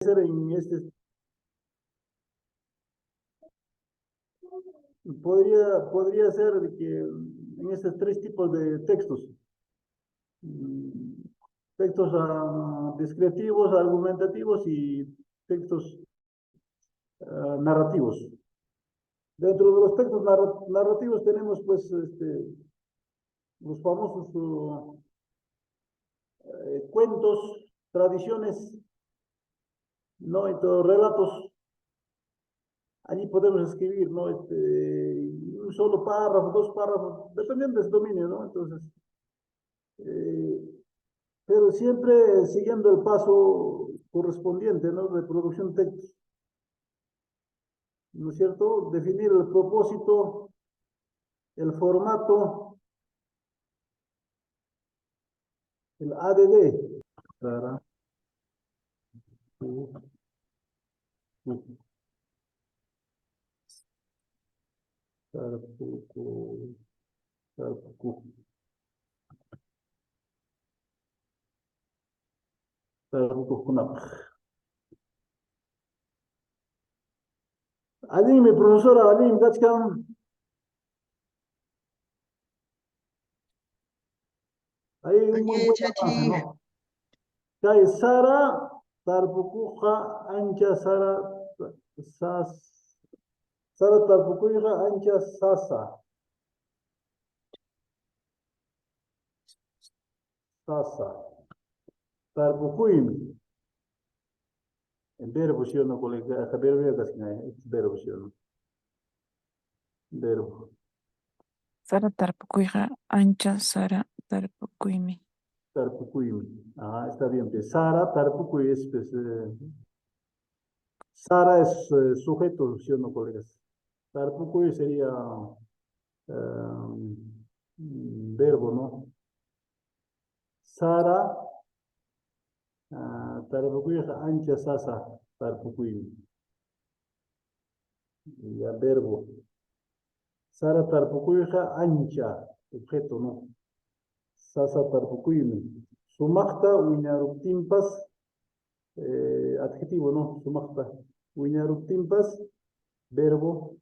ser en este, podría ser de que en estos tres tipos de textos, textos descriptivos, argumentativos y textos narrativos. Dentro de los textos narrativos tenemos pues los famosos cuentos, tradiciones, ¿no? Entonces, relatos. Allí podemos escribir, ¿no? Un solo párrafo, dos párrafos, dependiendo del dominio, ¿no? Entonces, eh, pero siempre siguiendo el paso correspondiente, ¿no? De producción de textos, ¿no es cierto? Definir el propósito, el formato, el ADD. Para, Aline, mi profesora Aline, Gachkam, hay un muy Oye, buen avance, Chachi, ¿no? Kay Sara, Tarpukuja, Ancha Sara, Sas, Sara Tarpukuja, Ancha Sasa, Sasa, Tarpukuim, el verbo, ¿sí o no, colega? El verbo es verbo, ¿sí o no? Verbo. Sara tarpukuiqa ancha Sara tarpukuimi. Tarpukuim. Ah, está bien. Pues, Sara, Tarpukuim es, pues, Sara es sujeto, ¿sí o no, colegas? Tarpukuim sería verbo, ¿no? Sara, Tarpukuim, ancha sasa, Tarpukuim. Ya, verbo. Sara Tarpukuim, ancha, objeto, ¿no? Sasa Tarpukuim. Sumakta, Wiñaruptimpas, adjetivo, ¿no? Sumakta. Wiñaruptimpas, verbo.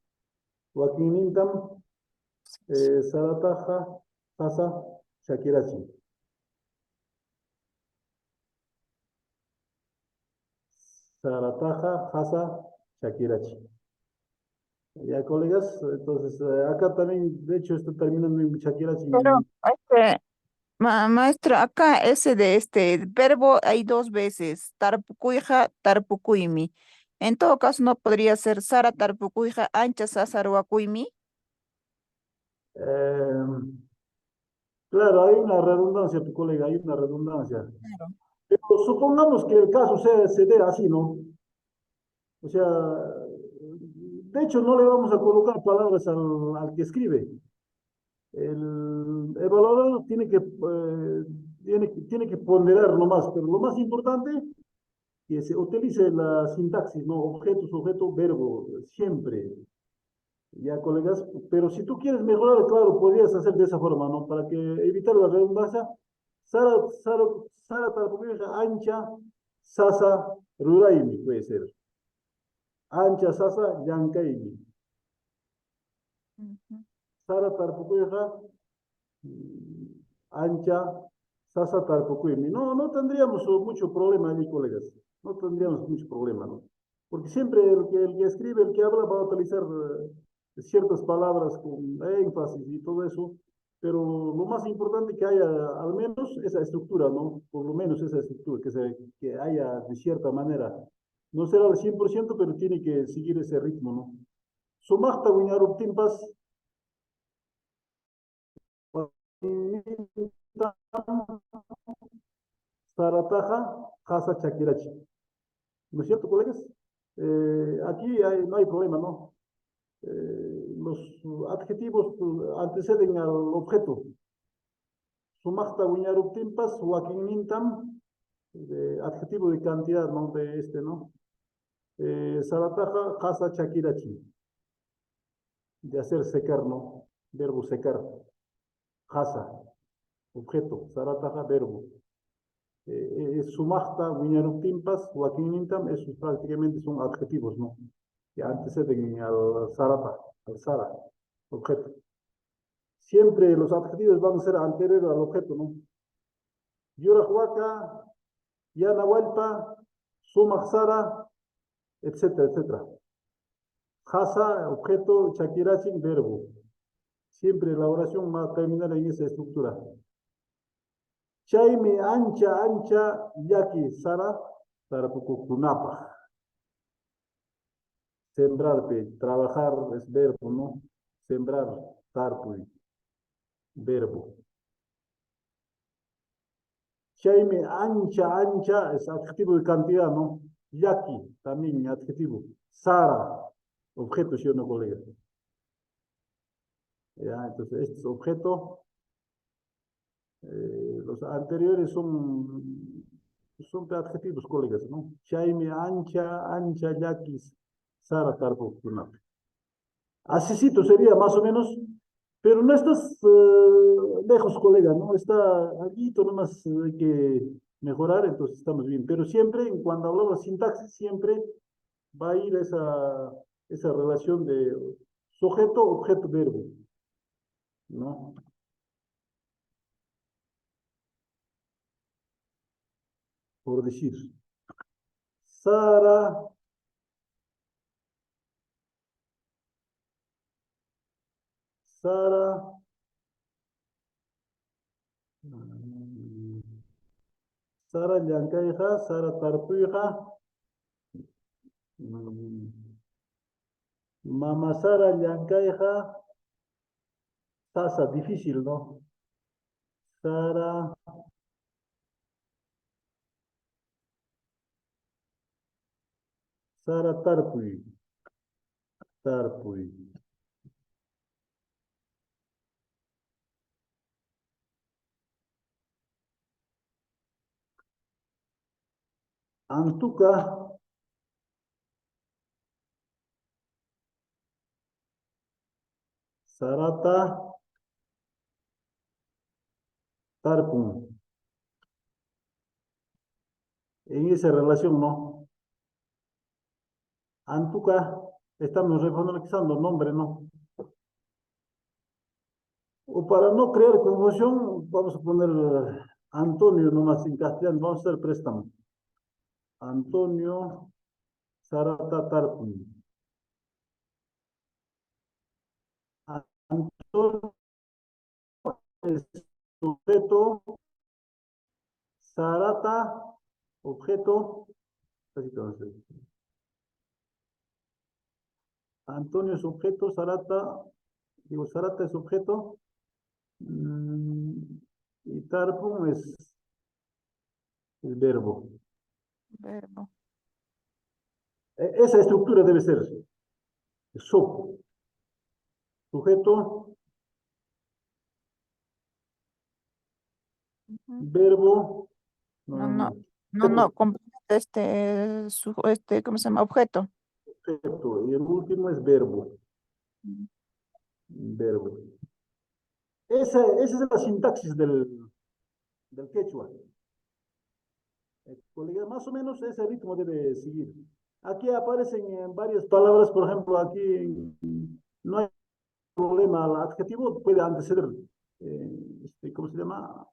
Wakinintam, Sarataja, Sasa, Shakirachi. Sarataja, Hasa, Shakirachi. Ya, colegas, entonces acá también, de hecho, está terminando en Shakirachi. Pero, maestro, acá ese de este verbo hay dos veces, tarpukuija, tarpukuimi. En todo caso, no podría ser Sara tarpukuija, ancha sasaruakuimi. Eh, claro, hay una redundancia, tu colega, hay una redundancia. Claro. Pero supongamos que el caso se dé así, ¿no? O sea, de hecho, no le vamos a colocar palabras al que escribe. El evaluador tiene que ponderar nomás, pero lo más importante que se utilice la sintaxis, ¿no? Objeto, sujeto, verbo, siempre. Ya, colegas, pero si tú quieres mejorar, claro, podrías hacer de esa forma, ¿no? Para que evitar la redundancia. Sara, Sara, Sara, ancha, sasa, ruraimi, puede ser. Ancha, sasa, yankaimi. Ujú. Sara, tarpukuja, ancha, sasa, tarpukuimi. No, no tendríamos mucho problema allí, colegas. No tendríamos mucho problema, ¿no? Porque siempre el que escribe, el que habla, va a utilizar ciertas palabras con énfasis y todo eso, pero lo más importante es que haya al menos esa estructura, ¿no? Por lo menos esa estructura, que haya de cierta manera. No será al 100%, pero tiene que seguir ese ritmo, ¿no? Sumachta wiñaruptimpas, sarataja, casa chakirachi. ¿No es cierto, colegas? Aquí no hay problema, ¿no? Los adjetivos anteceden al objeto. Sumachta wiñaruptimpas, wakinintam, adjetivo de cantidad, ¿no? De este, ¿no? Sarataja, casa chakirachi, de hacer secar, ¿no? Verbo secar. Hasa, objeto. Sarataja, verbo. Sumachta, Wiñaruptimpas, Huaquinintam, esos prácticamente son adjetivos, ¿no? Que anteceden al Sarata, al Sara, objeto. Siempre los adjetivos van a ser anteriores al objeto, ¿no? Yurahuaca, Yanahualpa, Sumach Sara, etcétera, etcétera. Hasa, objeto, Chakirachin, verbo. Siempre la oración va a terminar en esa estructura. Chayme ancha, ancha, yaki, Sara, Tarapukunapa. Sembrar, trabajar es verbo, ¿no? Sembrar, tarpuy, verbo. Chayme ancha, ancha es adjetivo de cantidad, ¿no? Yaki, también adjetivo. Sara, objeto, ¿sí o no, colega? Ya, entonces, este es objeto. Los anteriores son adjetivos, colegas, ¿no? Chayme ancha, ancha, yakis, Sara, tarpo, kunape. Asícito sería más o menos, pero no estás lejos, colega, ¿no? Está allí, nomás hay que mejorar, entonces estamos bien. Pero siempre, cuando hablamos de sintaxis, siempre va a ir esa relación de sujeto, objeto, verbo, ¿no? Por decir, Sara, Sara, Sara Llankaiha, Sara Tarpuija, Mama Sara Llankaiha, Sasa, difícil, ¿no? Sara, Sara Tarpui, Tarpui. Antuca, Sarata, Tarpun. En esa relación, ¿no? Antuca, estamos refonalizando nombre, ¿no? O para no crear confusión, vamos a poner Antonio nomás en castellano, vamos a hacer préstamo. Antonio Sarata Tarpun. Antonio es sujeto, Sarata, objeto. Antonio es objeto, Sarata, digo, Sarata es objeto, y Tarpum es el verbo. Verbo. Esa estructura debe ser sujeto, Ujú. verbo, No, no, objeto, completa ¿cómo se llama? Objeto. objeto, y el último es verbo, Mm. verbo. Esa es la sintaxis del quechua. Colega, más o menos ese ritmo debe seguir. Aquí aparecen varias palabras, por ejemplo, aquí no hay problema, el adjetivo puede anteceder, ¿cómo se llama?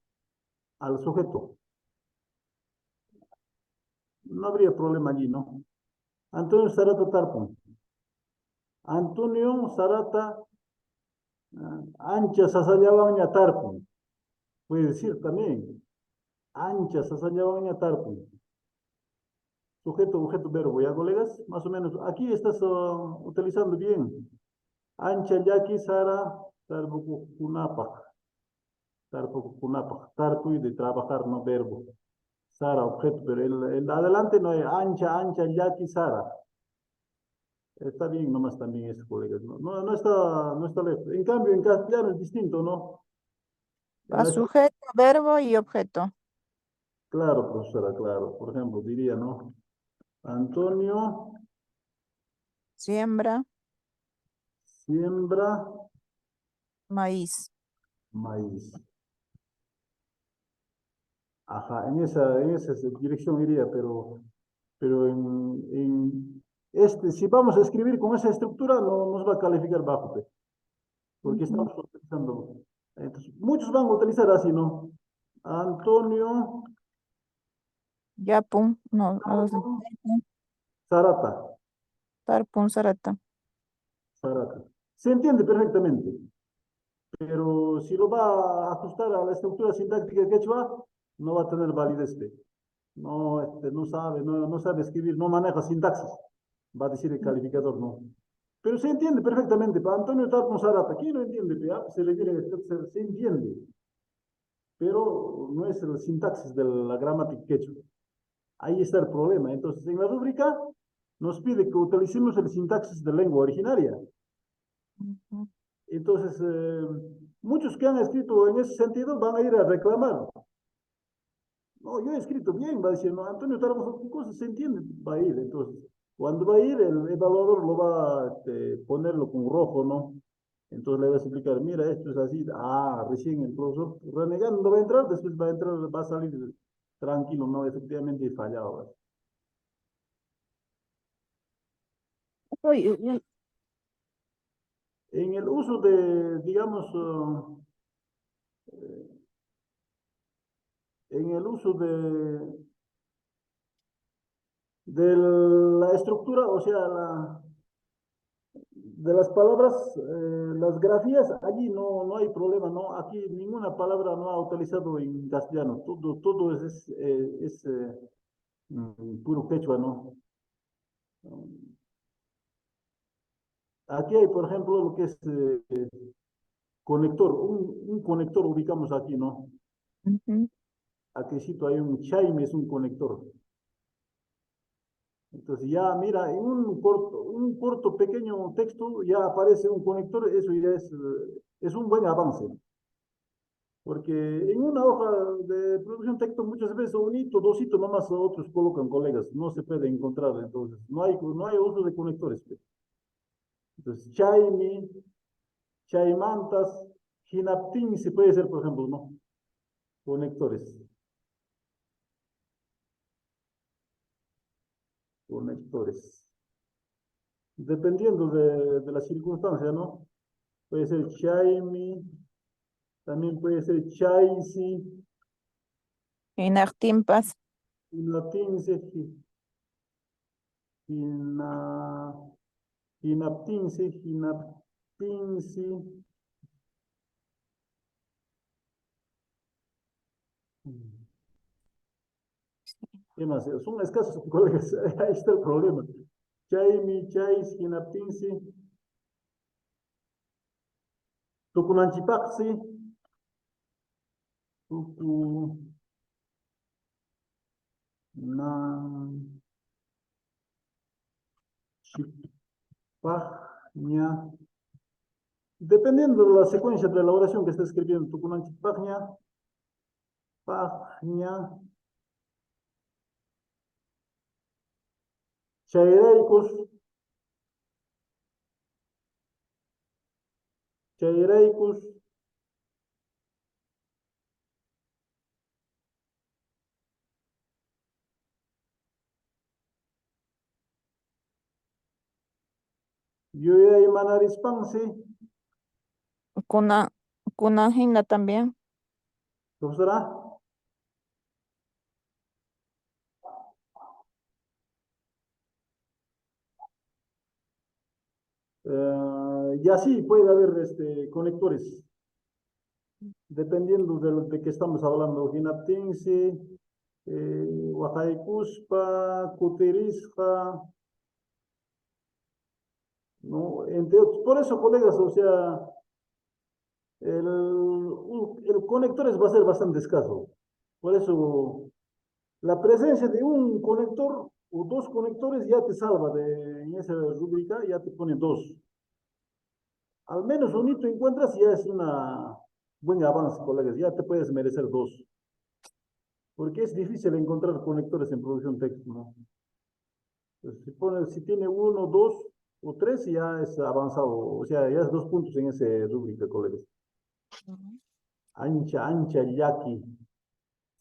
Al sujeto. No habría problema allí, ¿no? Antonio Sarata Tarpon. Antonio Sarata Ancha Sasayabaña Tarpon. Puede decir también. Ancha Sasayabaña Tarpon. Sujeto, objeto, verbo. ¿Ya, colegas? Más o menos. Aquí estás utilizando bien. Ancha Yaki Sara Tarbuku Kunapak. Tarbuku Kunapak. Tarpu de trabajar, no verbo. Sara, objeto, pero el adelante no hay ancha, ancha, yaki, Sara. Está bien nomás también eso, colegas. No está lejos. En cambio, en castellano es distinto, ¿no? En Va la- sujeto, verbo y objeto. claro, profesora, claro. Por ejemplo, diría, ¿no? Antonio Siembra siembra maíz. maíz. Ajá, en esa dirección iría, pero si vamos a escribir con esa estructura, no nos va a calificar bajo, pe, porque Ujú. estamos utilizando. Entonces, muchos van a utilizar así, ¿no? Antonio Yapun, no, Sarata, Tarpun Sarata. Sarata. Se entiende perfectamente, pero si lo va a ajustar a la estructura sintáctica de quechua, no va a tener validez, pe. No, no sabe escribir, no maneja sintaxis, va a decir el calificador, no. Pero se entiende perfectamente, para Antonio Tarpon Zarata, ¿quién no entiende? Se le quiere, se entiende, pero no es el sintaxis de la gramática quechua. Ahí está el problema. Entonces, en la rúbrica nos pide que utilicemos el sintaxis de lengua originaria. Ujú. Entonces, muchos que han escrito en ese sentido van a ir a reclamar. No, yo he escrito bien, va a decir, no, Antonio Tarbo, ¿qué cosas se entiende? Va a ir, entonces, cuando va a ir, el evaluador lo va a ponerlo con rojo, ¿no? Entonces le vas a explicar, mira, esto es así, recién el profesor renegando no va a entrar, después va a entrar, va a salir tranquilo, no, efectivamente he fallado, ¿va? Uy, uy, uy. En el uso de, digamos, en el uso de la estructura, o sea, de las palabras, las grafías, allí no hay problema, ¿no? Aquí ninguna palabra no ha utilizado en castellano, todo puro quechua, ¿no? Aquí hay, por ejemplo, lo que es conector, un conector ubicamos aquí, ¿no? Ujú. Aquícito hay un chaime, es un conector. Entonces ya, mira, en un corto pequeño texto ya aparece un conector, eso ya es un buen avance. Porque en una hoja de producción texto muchas veces un hito, dos hitos nomás otros colocan colegas, no se puede encontrar, entonces no hay uso de conectores, pues. Entonces, Chaimi, Chaimantas, Hinaptin, se puede ser, por ejemplo, ¿no? Conectores, conectores. Dependiendo de la circunstancia, ¿no? Puede ser Chaimi, también puede ser Chaisi, Inactimpas. Hinatinse, Hina, Hinaptinse, Hinaptinsi. ¿Qué más? Son escasos colegas, ahí está el problema. Chaimi, Chais, Hinaptinsi, Tukunanchipaxi, Tukunanchipagña. Dependiendo de la secuencia de la oración que esté escribiendo, Tukunanchipagña, Pagña, Chaireicos, Chaireicos, Yuyay Manarispansi, Kuna, Kunajina también. profesora. Y así puede haber conectores, dependiendo de qué estamos hablando. Hinaptinsi, Oaxaicuspa, Cutirisja, ¿no? Entre otros. Por eso, colegas, o sea, el conectores va a ser bastante escaso. Por eso, la presencia de un conector o dos conectores ya te salva en esa rúbrica, ya te pone dos. Al menos un hito encuentras y ya es una buen avance, colegas. Ya te puedes merecer dos. Porque es difícil encontrar conectores en producción texto, ¿no? Entonces, si tiene uno, dos o tres, ya es avanzado. O sea, ya es 2 puntos en esa rúbrica, colegas. Ujú. Ancha, ancha, yaqui.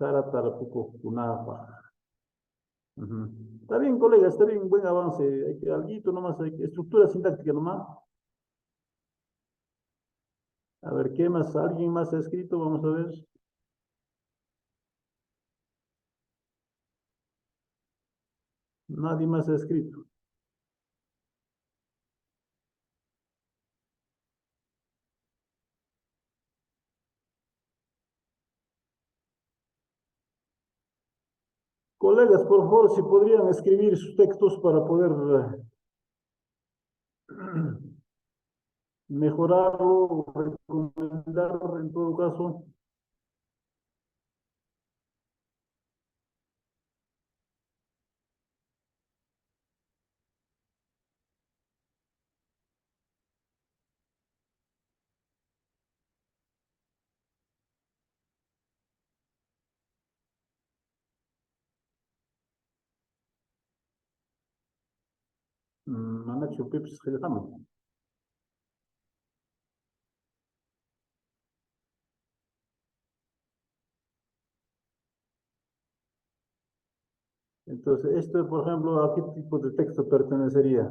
Sara Tarapuco, Kunapa. Ujú. Está bien, colega, está bien, buen avance. Hay que, alguito nomás, hay que, estructura sintáctica nomás. A ver, ¿qué más? ¿Alguien más ha escrito? Vamos a ver. Nadie más ha escrito. Colegas, por favor, si podrían escribir sus textos para poder mejorarlo, recomendar en todo caso. Manacho Pips Gelham. Entonces, esto, por ejemplo, ¿a qué tipo de texto pertenecería?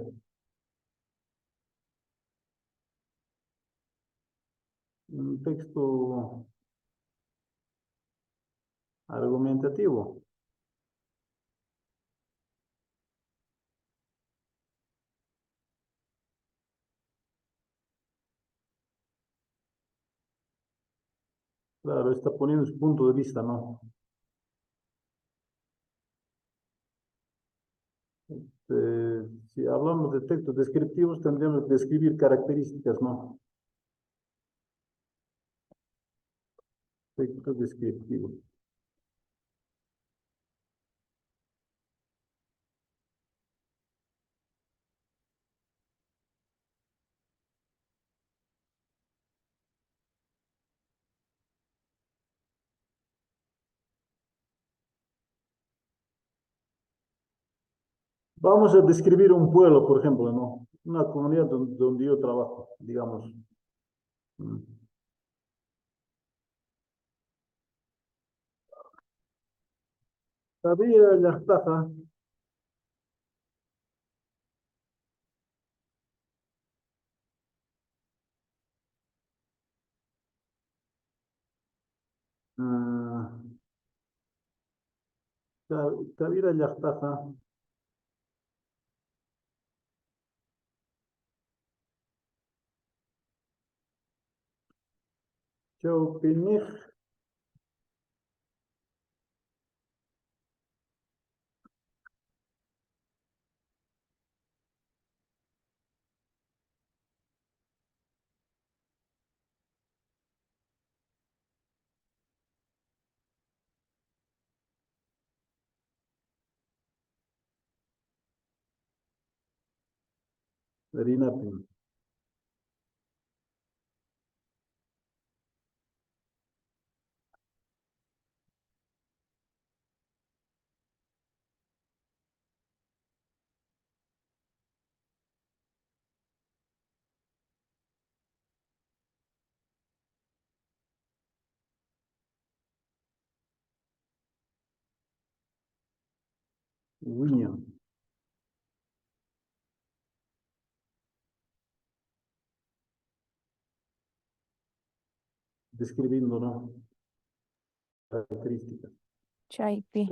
Un texto argumentativo. Claro, está poniendo su punto de vista, ¿no? Si hablamos de textos descriptivos, tendríamos que describir características, ¿no? Texto descriptivo. Vamos a describir un pueblo, por ejemplo, ¿no? Una comunidad donde yo trabajo, digamos. Mm. Sabía Yartaja, Kabira Yartaja, Chaupinig, Rinapim. William, describiendo, ¿no? Características. Chaypi.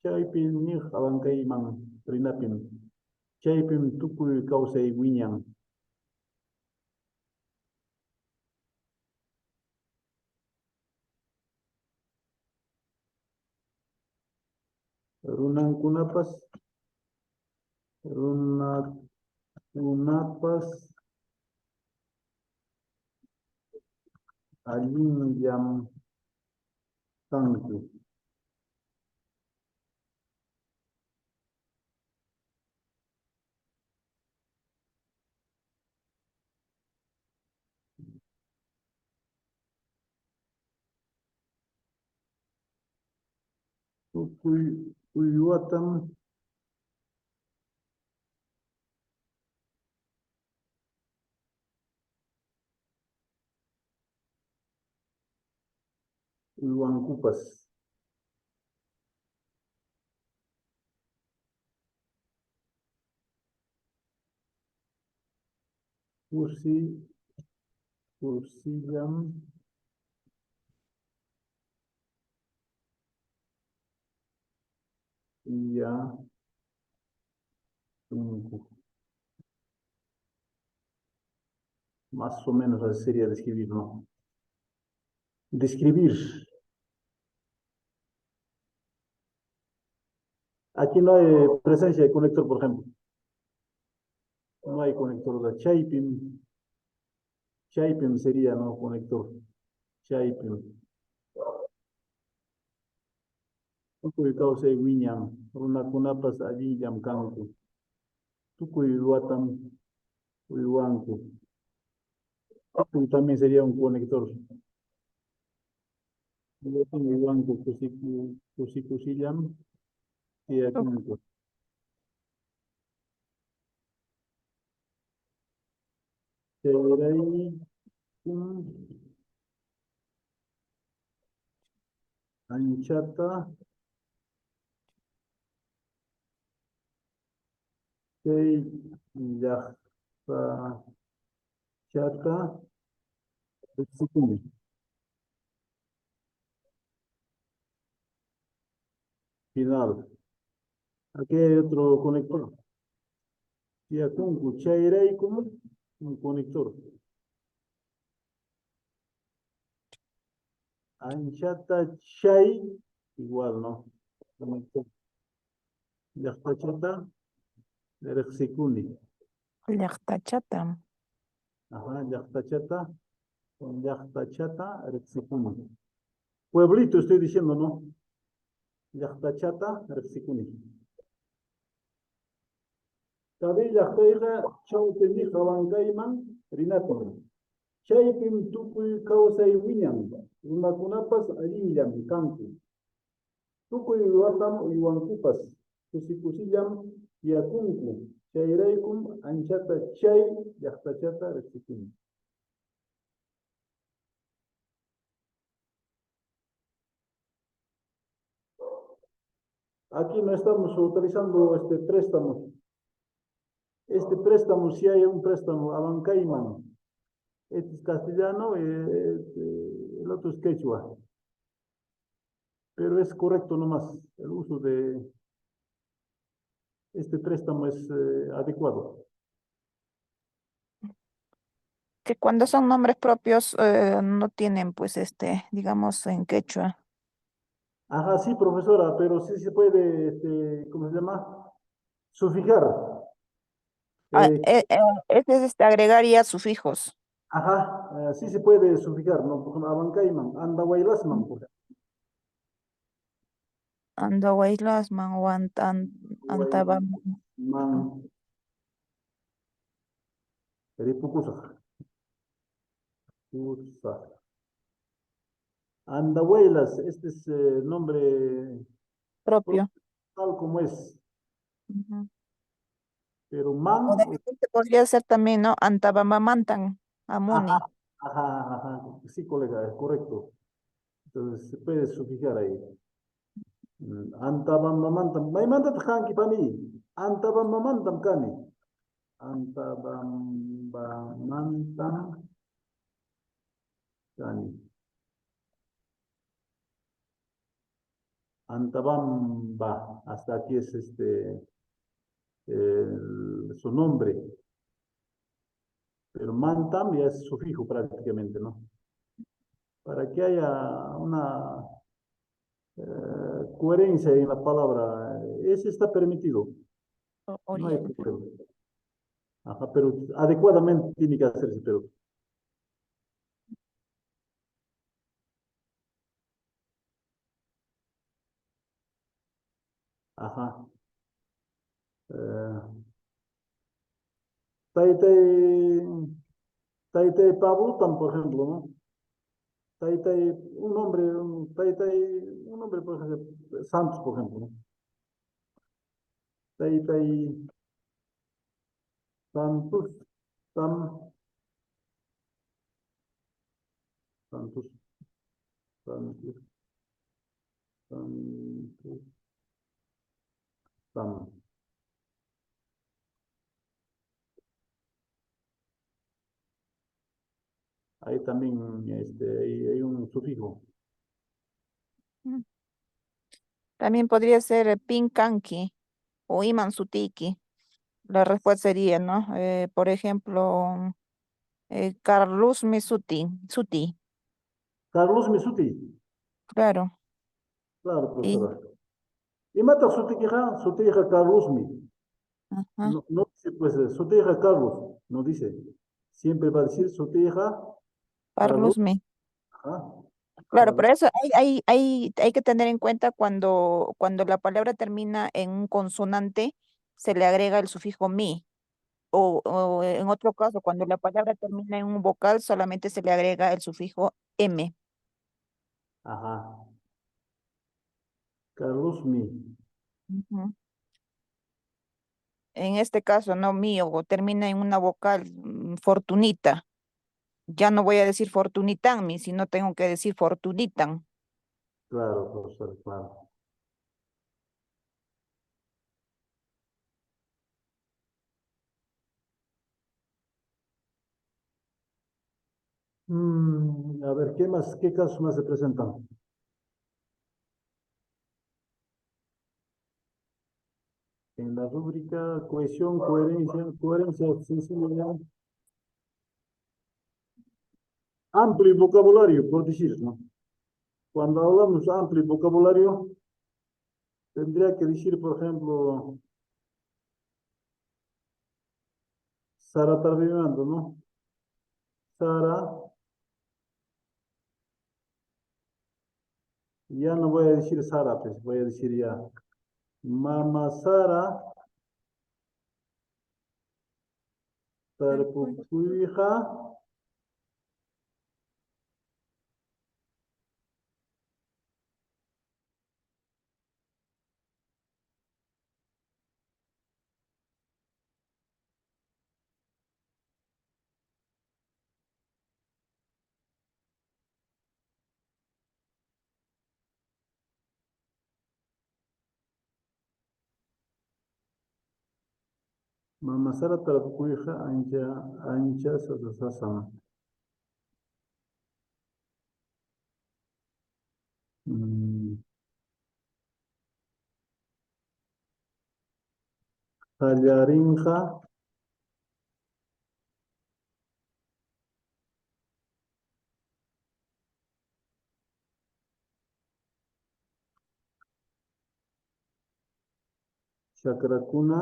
Chaypinig, Abancayman, Rinapim. Chaypim Tukuy Kausay Wiñan. Runankunapas, runakunapas, Alinyam Tanku. Tukuy Uyuatam, Uyuankupas. Kursi, kursillam, ya, tunku. Más o menos así sería describir, ¿no? Describir. Aquí no hay presencia de conector, por ejemplo. No hay conector de Chaipim. Chaipim sería, ¿no? Conector. Chaipim. Tukuy kawsay wiñan. Runakunapas allillam kanku. Tukuy watam uywanku. Tukuy también sería un conector. Watam uywanku kusikullam tiyakunku. Chayray anchata chay llaqta chata riqsipuni. Final. Aquí hay otro conector. Tiyakunku chayraykum un conector. Anchata chay igual, ¿no? Conector. Llaqta chata riqsipuni. Llaqtachatam. Ajá, llaqtachata, con llaqtachata, riqsipuni. Pueblito estoy diciendo, ¿no? Llaqtachata, riqsipuni. Tabi llaqtayqa chawpini hawankayman rinapun. Chaypim tukuy kawsay wiñan. Runakunapas allinllam kanku. Tukuy watam uywankupas. Kusikusillam yakunku. Chayraykum anchata chay llaqtachata riqsipuni. Aquí no estamos utilizando este préstamo. Este préstamo, si hay un préstamo, Abancayman. Este es castellano, el otro es quechua. Pero es correcto nomás. El uso de este préstamo es adecuado. Que cuando son nombres propios no tienen pues digamos en quechua. Ajá, sí, profesora, pero sí se puede, ¿cómo se llama? Sufijar. Ah, Eh, ese es agregaría sufijos. ajá, sí se puede sufijar, ¿no? Por ejemplo, Abancayman, Andahuaylasman, por ejemplo. Andahuaylasman o Antabam. Huayman, Ripucusa. Andahuaylas, este es nombre Propio. tal como es. Ujú. Pero man, O de repente podría ser también, ¿no? Antabamamantan, ajá, Amuni. ajá, ajá, sí, colega, es correcto. Entonces se puede sufijar ahí. Antabamamantam, maymanta tjanki pani, antabamamantam kani, antabamamantam kani, antabamba, hasta aquí es su nombre, pero mantam ya es sufijo prácticamente, ¿no? Para que haya una coherencia en la palabra. Ese está permitido, no hay Origen. problema. Ajá, pero adecuadamente tiene que hacerse, pero. Ajá. Eh, Taitai, Taitai Pabutan, por ejemplo, ¿no? Taitai, un hombre, por ejemplo, Santos, por ejemplo, ¿no? Taitai Santos, Tam, Santos, Santos, Santos, Tam. Ahí también hay un sufijo. Mm. También podría ser pinkanki o imansutiki. La respuesta sería, ¿no? Por ejemplo, Carlos Misuti, Suti, Carlos Misuti. claro. Claro, Y, profesora. Y mata su hija Carlos Mi. ajá, No, no dice, pues, su hija Carlos. No dice. Siempre va a decir su hija Carlos. Carlos Mi. Ajá, Claro, Carlos. pero eso hay que tener en cuenta cuando la palabra termina en un consonante, se le agrega el sufijo mi. O en otro caso, cuando la palabra termina en un vocal, solamente se le agrega el sufijo m. Ajá. Carlos Mi. Ujú. En este caso, no mío, o termina en una vocal, fortunita. Ya no voy a decir fortunitan mi, sino tengo que decir fortunitan. Claro, profesor, claro. A ver, ¿qué más, qué casos más se presentan? En la rúbrica cohesión, coherencia, sensibilidad, amplio vocabulario, por decir, ¿no? Cuando hablamos amplio vocabulario, tendría que decir, por ejemplo, Sara está viviendo, ¿no? Sara, ya no voy a decir Sara, pues voy a decir ya, Mama Sara, Tarpucuija, Mama Sara, Tarpucuija, Ancha, Ancha, Sasasama. Mm, Tallarinja, Chacracuna,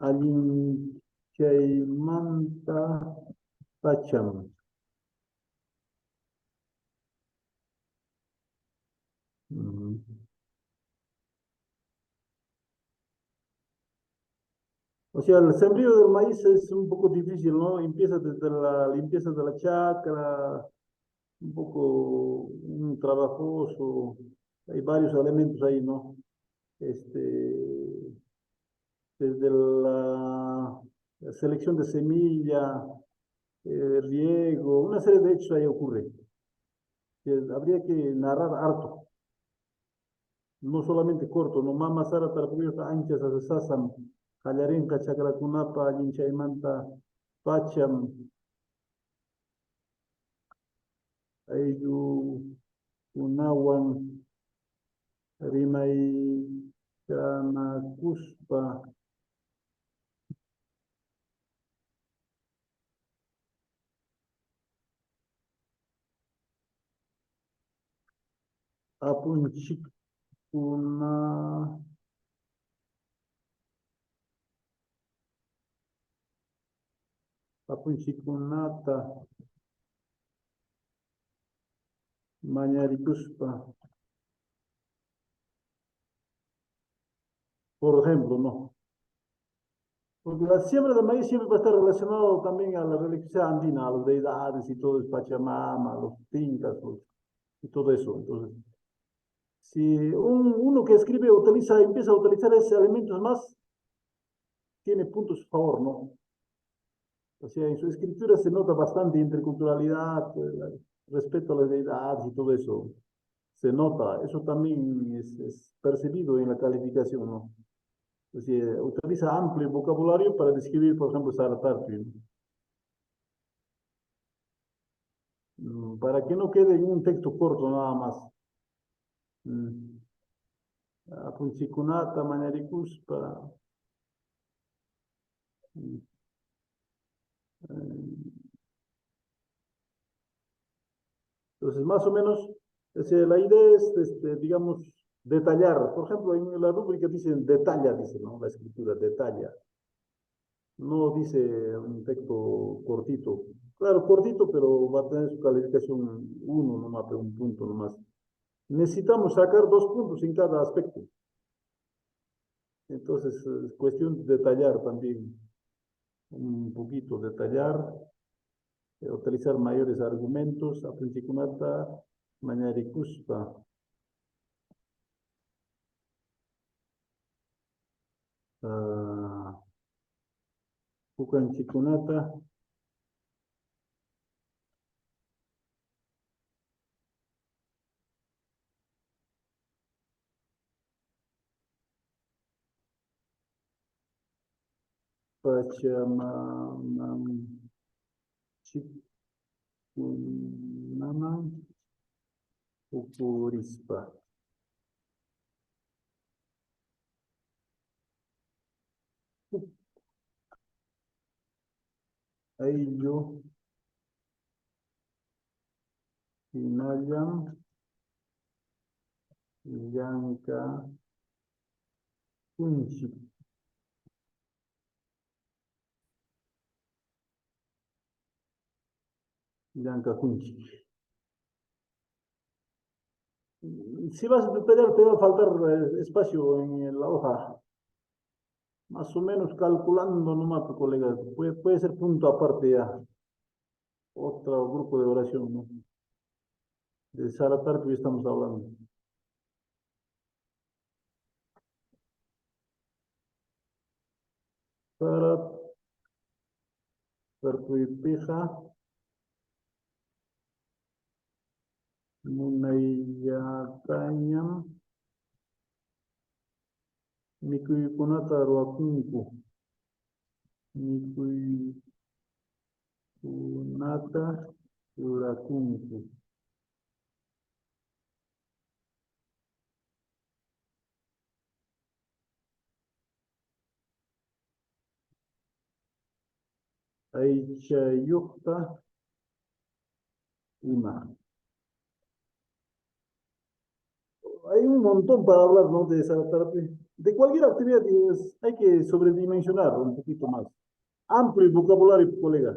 Alinchaymanta, Pacham. Mm. O sea, el sembrío del maíz es un poco difícil, ¿no? Empieza desde la limpieza de la chacra, un poco trabajoso. Hay varios elementos ahí, ¿no? Desde la selección de semilla, riego, una serie de hechos ahí ocurre. Que habría que narrar harto, no solamente corto, no mama sara tarpuyos anchas asesasam, callarenca, chacracunapa, linchaymanta, pacham, ayu, unawan, rimay, kanakuspa, apunchikuna, apunchikunata, mañarikuspa, por ejemplo, ¿no? Porque la siembra de maíz siempre va a estar relacionado también a la religiosidad andina, a las deidades y todo, el Pachamama, los tintas, y todo eso. Entonces, si uno que escribe empieza a utilizar esos elementos más, tiene puntos a su favor, ¿no? O sea, en su escritura se nota bastante interculturalidad, respeto a las deidades y todo eso. Se nota, eso también es percibido en la calificación, ¿no? Es decir, utiliza amplio vocabulario para describir, por ejemplo, Saratarpi, ¿no? Para que no quede en un texto corto nada más. Mm. Apunchikunata, Manerikuspa. Mm, eh, Entonces, más o menos, la idea es, digamos, detallar. Por ejemplo, en la rúbrica dicen detalla, dice, ¿no? La escritura detalla. No dice un texto cortito. Claro, cortito, pero va a tener su calificación uno nomás, un punto nomás. Necesitamos sacar 2 puntos en cada aspecto. Entonces, es cuestión de detallar también, un poquito, detallar, utilizar mayores argumentos, aprinchikunata, mañarikuspa, pucanchikunata, pachamamam, chikunama, pupurispa. Ayllu, Hinayam, Yanka, Kunchik, Yanka Kunchik. Si vas a detallar, te va a faltar espacio en la hoja. Más o menos calculando nomás, pues, colega. Puede ser punto aparte ya. Otro grupo de oración, ¿no? De Saratar que estamos hablando. Sarat, Pertuipeja, Munayatayam, Mikuikunata Ruakunku, Mikuikunata Urakunku. Aichayukta, Ima. Hay un montón para hablar, ¿no? De esa tarde. De cualquier actividad hay que sobredimensionar un poquito más. Amplio el vocabulario, colega.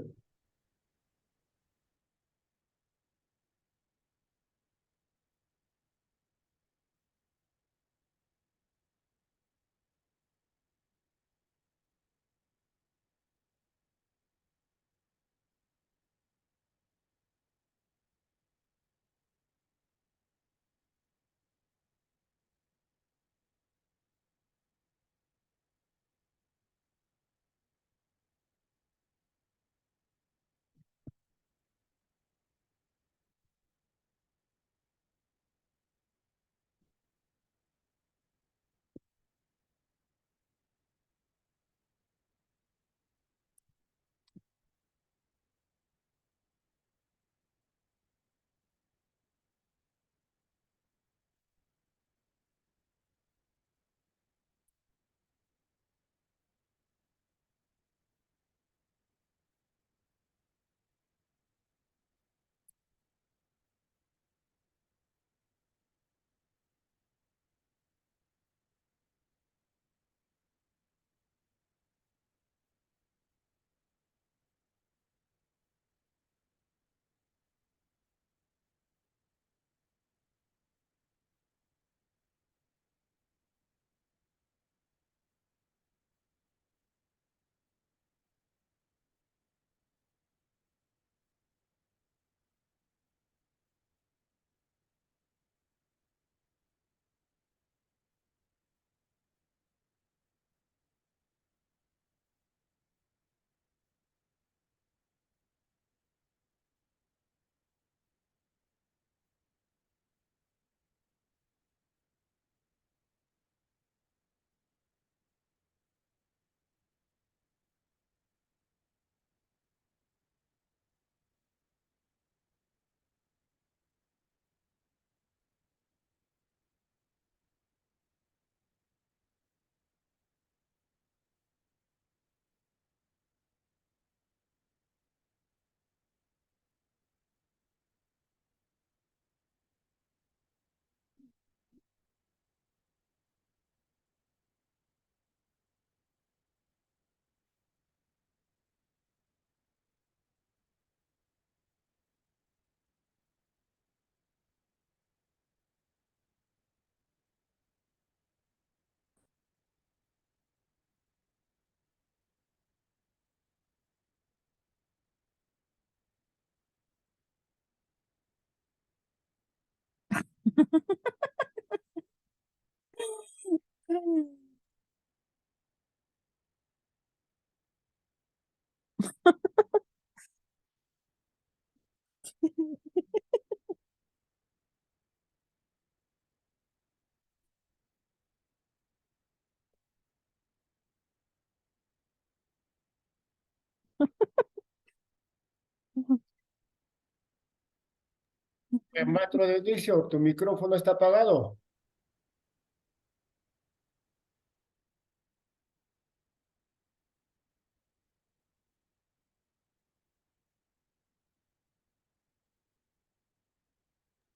Maestro de inicio, tu micrófono está apagado.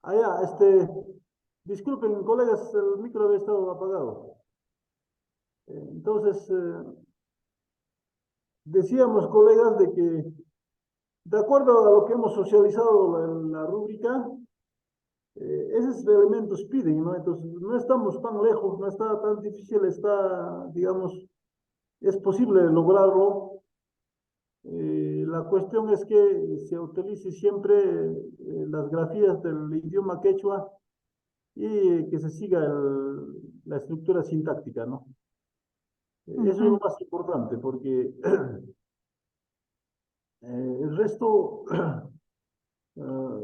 Ya, disculpen, colegas, el micro había estado apagado. Entonces, decíamos, colegas, de que, de acuerdo a lo que hemos socializado en la rúbrica, esos elementos piden, ¿no? Entonces, no estamos tan lejos, no está tan difícil, está, digamos, es posible lograrlo. La cuestión es que se utilice siempre las grafías del idioma quechua y que se siga la estructura sintáctica, ¿no? Eso es lo Ujú. más importante, porque el resto, ah,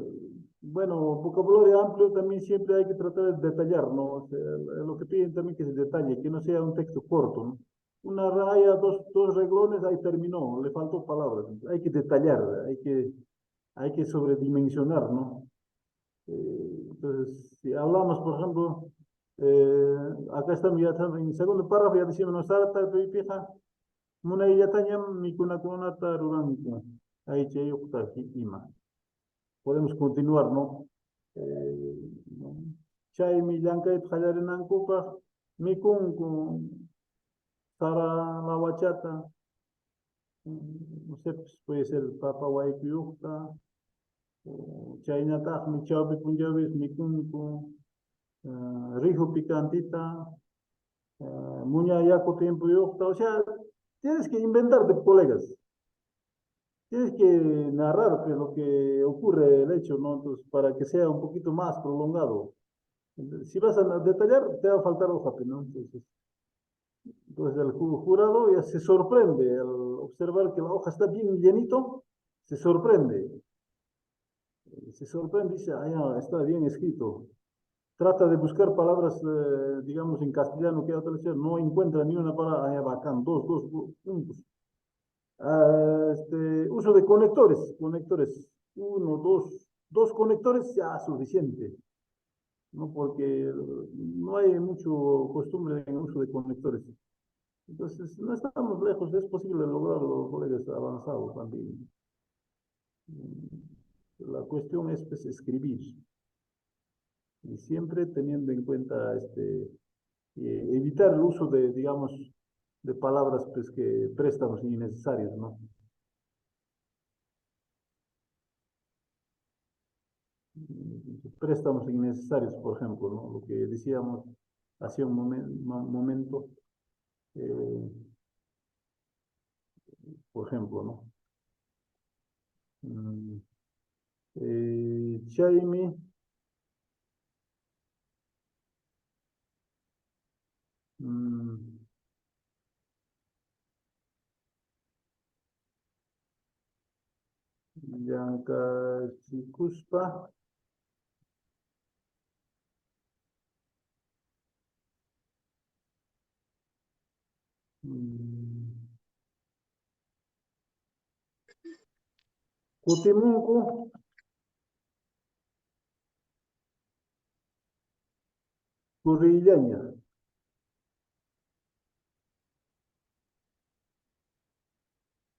bueno, vocabulario amplio también siempre hay que tratar de detallar, ¿no? O sea, lo que piden también que se detalle, que no sea un texto corto, ¿no? Una raya, dos reglones, ahí terminó, le faltó palabras. Hay que detallar, hay que sobredimensionar, ¿no? Entonces, si hablamos, por ejemplo, acá está mi en el segundo párrafo, ya decimos, no está, pija, muna y yatanyam, mi kuna taruranku, ahí che yo ima. Podemos continuar, ¿no? ¿No? Chay mi llanca y tjallarinankupa, mi kun, sara la bachata, no sé, pues puede ser papa guaycuyucta, chaynataq mi chawpi punjabis mi kunku, rijo picantita, muña yaco tiempo yucta, o sea, tienes que inventarte, colegas, tienes que narrar pues, lo que ocurre, el hecho, ¿no? Entonces, para que sea un poquito más prolongado. Si vas a detallar, te va a faltar hoja, pues, ¿no? Entonces el jurado ya se sorprende al observar que la hoja está bien llenito, se sorprende, dice, ah, ya, está bien escrito. Trata de buscar palabras, digamos, en castellano que traducir, no encuentra ni una palabra, ah, ya, bacán, dos puntos. Uso de conectores, uno, dos conectores, ya suficiente, ¿no? Porque no hay mucho costumbre en el uso de conectores. Entonces, no estamos lejos, es posible lograrlo, colegas avanzados también. La cuestión es pues, escribir, y siempre teniendo en cuenta evitar el uso de, digamos, de palabras pues, que préstamos innecesarios, ¿no? Préstamos innecesarios, por ejemplo, ¿no? Lo que decíamos hace un momento, eh, por ejemplo, ¿no? Mm, Chaimi, mm, Yanka Chikuspa, mm, Kutimunku, Currillaña.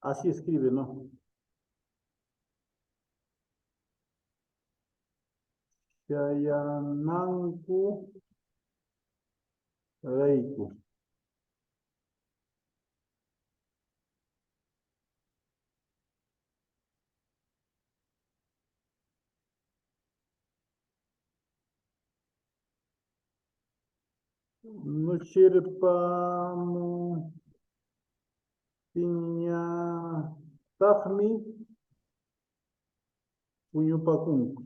Así escribe, ¿no? Chayananku, Reiku. Nuchirpamu, Piña, Tahmi, Puñupakunku.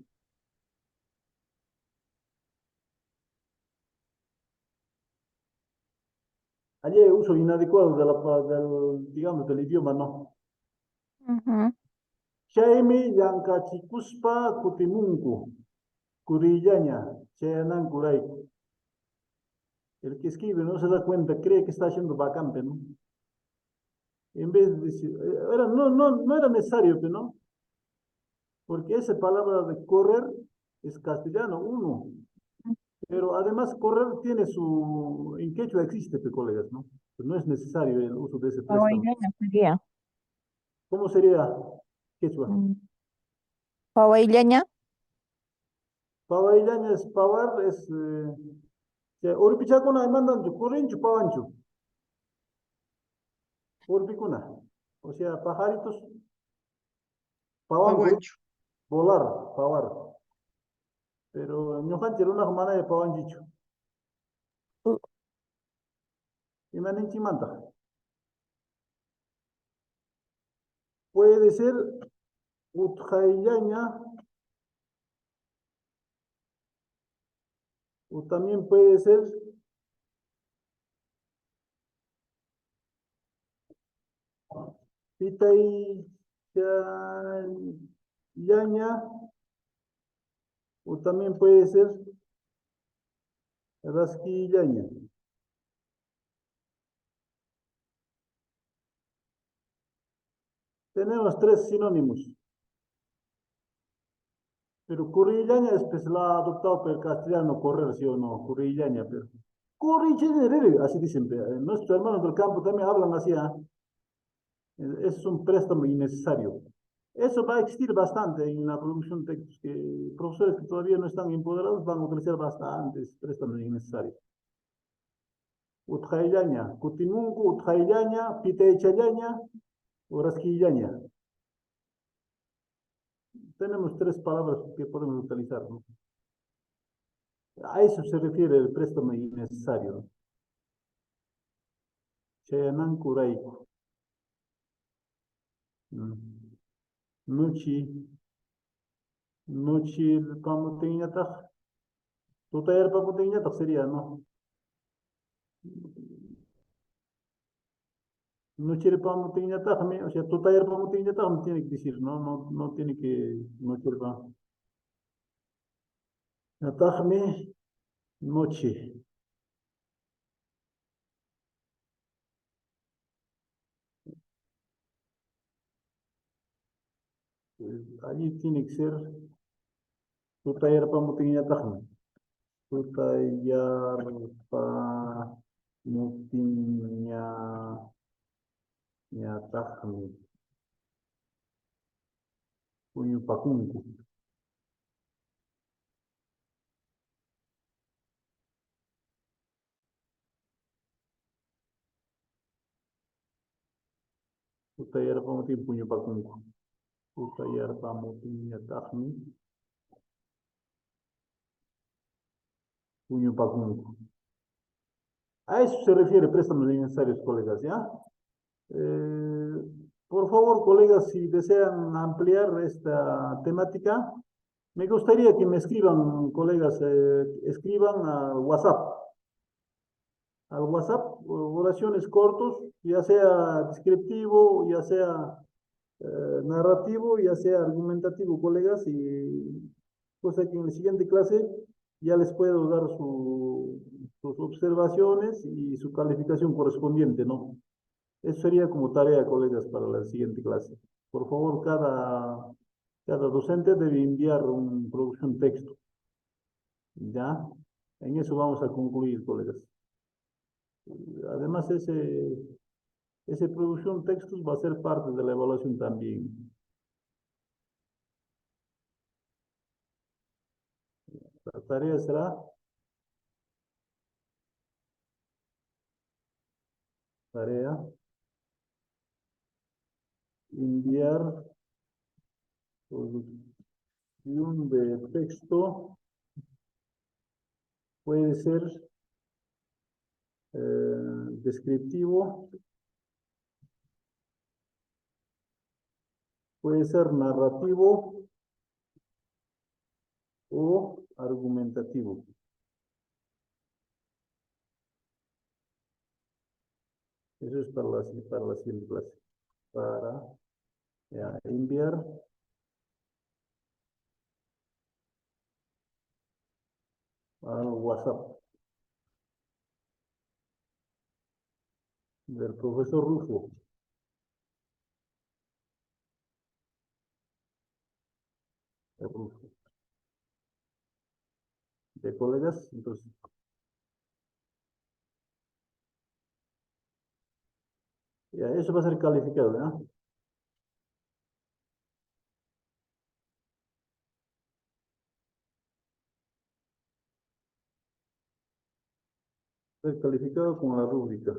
Allí hay uso inadecuado digamos, del idioma, ¿no? Ujú. Chaymi llankachikuspa kutimunku, kurillaña, chayanankurayku. El que escribe no se da cuenta, cree que está haciendo vacante, ¿no? En vez de decir, no era necesario, pero no, porque esa palabra de correr es castellano, uno, pero además correr tiene en quechua existe, colegas, ¿no? Pero no es necesario el uso de ese préstamo. Pawaileña sería. ¿Cómo sería quechua? Mm. Pawaileña. Pawaillaña es pavar, Oripichakuna mandan corrinchu, pavanchu, Oripicuna. O sea, pajaritos, pavan, Paguancho. volar, pavar. Pero ñojanchir una manera de pavanchichu. u- Imaninchimanta. Puede ser utjaillaña, o también puede ser pitay yaña, o también puede ser rasquillaña. Tenemos tres sinónimos, pero currillaña es pues la ha adoptado por el castellano, correr, sí o no, currillaña, pero currillaña, así dicen, nuestros hermanos del campo también hablan así, ¿ah? Es un préstamo innecesario. Eso va a existir bastante en la producción de textos, que profesores que todavía no están empoderados van a utilizar bastantes préstamos innecesarios. Utjaillaña, Kutimunku, Utjaillaña, Piteichallaña, Orasquillaña. Tenemos tres palabras que podemos utilizar, ¿no? A eso se refiere el préstamo innecesario, ¿no? Chayanankuraiku. Nuchi, Nuchi, Pamuteñataj, Tutayar Pamuteñataj sería, ¿no? Nuchire Pamuteñataj, o sea, Tutayar Pamuteñataj me tiene que decir, ¿no? No tiene que, Nuchire Pamuteñataj, noche. Allí tiene que ser Tutayar Pamuteñataj. Tutayar Pamuteñataj, Puño Pacunco. Tutayar Pamuteñataj, Puño Pacunco. Tutayar Pamuteñataj, Puño Pacunco. A eso se refiere préstamos innecesarios, colegas, ¿ya? Eh, por favor, colegas, si desean ampliar esta temática, me gustaría que me escriban, colegas, escriban al WhatsApp, oraciones cortos, ya sea descriptivo, ya sea narrativo, ya sea argumentativo, colegas, y cosa que en la siguiente clase ya les puedo dar sus observaciones y su calificación correspondiente, ¿no? Eso sería como tarea, colegas, para la siguiente clase. Por favor, cada docente debe enviar una producción texto, ¿ya? En eso vamos a concluir, colegas. Además, ese producción textos va a ser parte de la evaluación también. La tarea será, tarea, enviar producción de texto, puede ser descriptivo, puede ser narrativo o argumentativo. Eso es para la siguiente clase. Para ya, enviar al WhatsApp del profesor Rufo. El Rufo. De colegas, entonces. Ya, eso va a ser calificado, ¿no? Ser calificado con la rúbrica.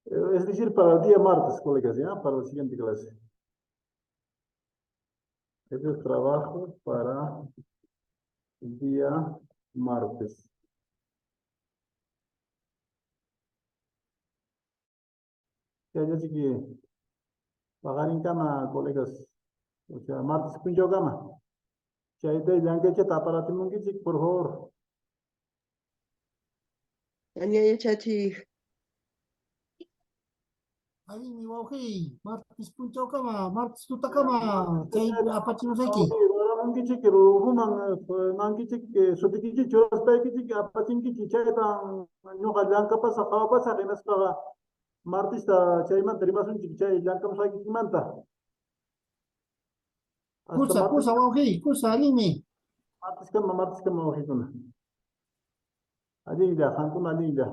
Es decir, para el día martes, colegas, ¿ya? Para la siguiente clase. Este es trabajo para el día martes. Ya sí que pagar en cama, colegas. O sea, martes pincho cama. Chaite, ya que cheta para timungichik, por favor. Añaya chachi. Ahí mi wauji, martes punto kama, martes tuta kama, chay apachino saiki. Nangichik, ruman, nangichik, sotikichik, choras paikichik, apachinkichik, chaytan, ñoqa llankapasa, qhawapasa, hinaspaqa, martista chaymanta rimasunchik, chay llankapa saykikmanta. Hasta Kusa wauji, kusa alimi. martes kama wajikuna. Allí ya, Hankuna allí ya.